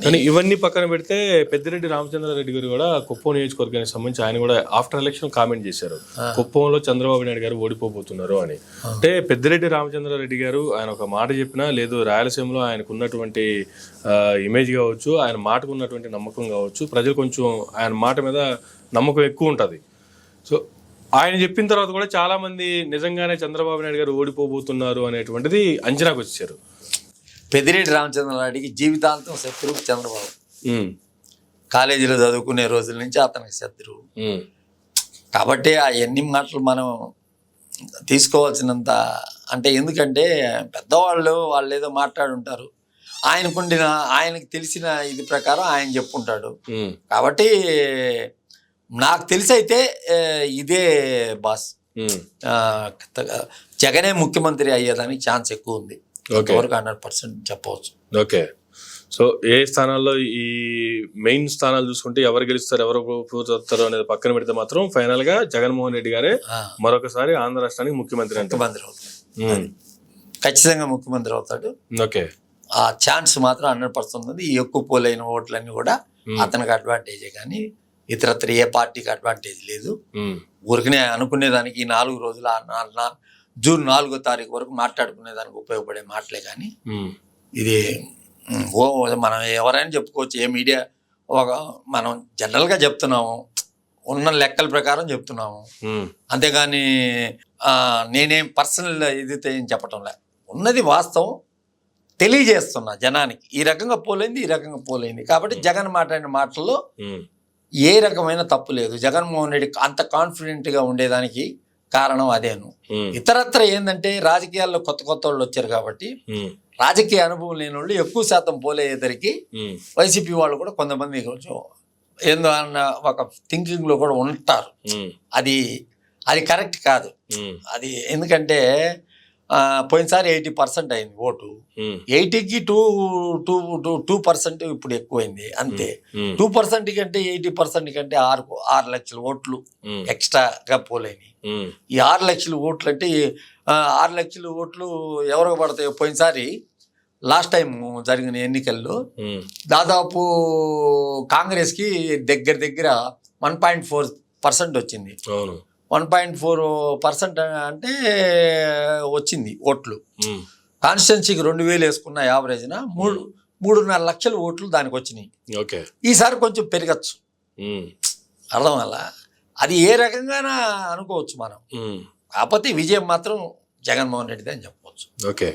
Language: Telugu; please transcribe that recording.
కానీ ఇవన్నీ పక్కన పెడితే పెద్దిరెడ్డి రామచంద్రారెడ్డి గారు కూడా కుప్పం నియోజకవర్గానికి సంబంధించి ఆయన కూడా ఆఫ్టర్ ఎలక్షన్ కామెంట్ చేశారు, కుప్పంలో చంద్రబాబు నాయుడు గారు ఓడిపోబోతున్నారు అని. అంటే పెద్దిరెడ్డి రామచంద్రారెడ్డి గారు ఆయన ఒక మాట చెప్పినా లేదు, రాయలసీమలో ఆయనకు ఉన్నటువంటి ఇమేజ్ కావచ్చు, ఆయన మాటకు ఉన్నటువంటి నమ్మకం కావచ్చు, ప్రజలు కొంచెం ఆయన మాట మీద నమ్మకం ఎక్కువ ఉంటుంది. సో ఆయన చెప్పిన తర్వాత కూడా చాలా మంది నిజంగానే చంద్రబాబు నాయుడు గారు ఓడిపోబోతున్నారు అనేటువంటిది అంచనాకు వచ్చారు. పెద్దిరెడ్డి రామచంద్రారెడ్డికి జీవితాంతం శత్రువు చంద్రబాబు. కాలేజీలో చదువుకునే రోజుల నుంచి అతనికి శత్రువు. కాబట్టి ఆ ఎన్ని మాటలు మనం తీసుకోవాల్సినంత అంటే, ఎందుకంటే పెద్దవాళ్ళు వాళ్ళు ఏదో మాట్లాడుంటారు, ఆయనకు తెలిసిన ఇది ప్రకారం ఆయన చెప్పుంటాడు. కాబట్టి నాకు తెలిసి అయితే ఇదే బాస్, జగనే ముఖ్యమంత్రి అయ్యేదానికి ఛాన్స్ ఎక్కువ ఉంది. వరకు 100% చెప్పవచ్చు. ఓకే. సో ఏ స్థానాల్లో ఈ మెయిన్ స్థానాలు చూసుకుంటే ఎవరు గెలుస్తారు, ఎవరు పోతారు అనేది పక్కన పెడితే మాత్రం ఫైనల్ గా జగన్మోహన్ రెడ్డి గారే మరొకసారి ఆంధ్ర రాష్ట్రానికి ముఖ్యమంత్రి అవుతాడు. ఖచ్చితంగా ముఖ్యమంత్రి అవుతాడు. ఓకే. ఆ ఛాన్స్ మాత్రం 100% ఉంది. ఈ ఎక్కువ పోలైన ఓట్లన్నీ కూడా అతనికి అడ్వాంటేజే, కానీ ఇతరత్ర ఏ పార్టీకి అడ్వాంటేజ్ లేదు. ఊరికనే అనుకునేదానికి ఈ 4 రోజులు జూన్ 4వ తారీఖు వరకు మాట్లాడుకునేదానికి ఉపయోగపడే మాటలే, కానీ ఇది మనం ఎవరైనా చెప్పుకోవచ్చు. ఏ మీడియా మనం జనరల్గా చెప్తున్నాము, ఉన్న లెక్కల ప్రకారం చెప్తున్నాము, అంతేగాని నేనేం పర్సనల్ ఇదితో ఏం చెప్పటంలే. ఉన్నది వాస్తవం తెలియజేస్తున్నా జనానికి. ఈ రకంగా పోలేంది, ఈ రకంగా పోలేంది. కాబట్టి జగన్ మాట్లాడిన మాటల్లో ఏ రకమైన తప్పు లేదు. జగన్మోహన్ రెడ్డి అంత కాన్ఫిడెంట్గా ఉండేదానికి కారణం అదేను. ఇతరత్ర ఏంటంటే రాజకీయాల్లో కొత్త వాళ్ళు వచ్చారు కాబట్టి రాజకీయ అనుభవం లేని వాళ్ళు ఎక్కువ శాతం పోలేదరికి వైసీపీ వాళ్ళు కూడా కొంతమంది కొంచెం ఏందో అన్న ఒక థింకింగ్ లో కూడా ఉంటారు. అది కరెక్ట్ కాదు. అది ఎందుకంటే పోయినసారి 80% అయింది ఓటు, 80కి 2% ఇప్పుడు ఎక్కువైంది అంతే. 2% కంటే 80% కంటే 6 లక్షల ఓట్లు ఎక్స్ట్రాగా పోలేని. ఈ 6 లక్షల ఓట్లు అంటే 6 లక్షల ఓట్లు ఎవరికి పడతాయో, పోయినసారి లాస్ట్ టైం జరిగిన ఎన్నికల్లో దాదాపు కాంగ్రెస్ కి దగ్గర 1.4% వచ్చింది. 1.4% అంటే వచ్చింది ఓట్లు. కాన్స్టిట్యున్సీకి 2000 వేసుకున్న యావరేజ్న 3.5 లక్షల ఓట్లు దానికి వచ్చినాయి. ఈసారి కొంచెం పెరగచ్చు, అర్థం వల్ల అది ఏ రకంగా అనుకోవచ్చు మనం. కాకపోతే విజయం మాత్రం జగన్మోహన్ రెడ్డిదే అని చెప్పవచ్చు. ఓకే.